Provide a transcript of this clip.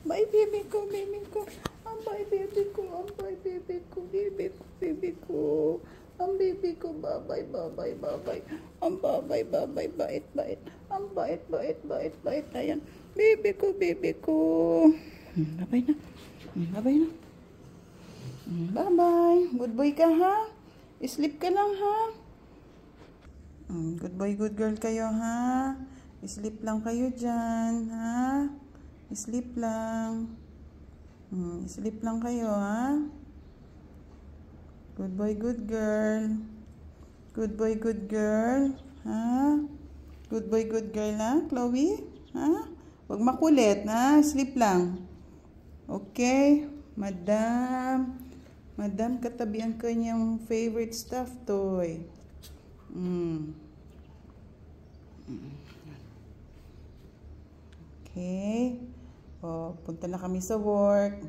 Bye, baby ko, baby ko. Ang bye, baby ko. Ang bye, baby ko. Baby ko, baby ko. Ang baby ko, babay, babay, babay. Ang babay, babay, bait, bait. Ang bait, bait, bait, bait. Ayan. Baby ko, baby ko. Babay na. Babay na. Bye-bye. Good boy ka, ha? Sleep ka lang, ha? Good boy, good girl kayo, ha? Sleep lang kayo dyan, ha? Sleep lang. Sleep lang kayo, ha? Good boy, good girl. Good boy, good girl. Ha? Good boy, good girl, ha? Chloe? Ha? Huwag makulit, ha? Sleep lang. Okay? Madam. Madam, katabihan ko niyang favorite stuffed toy. Okay. O, punta na kami sa work.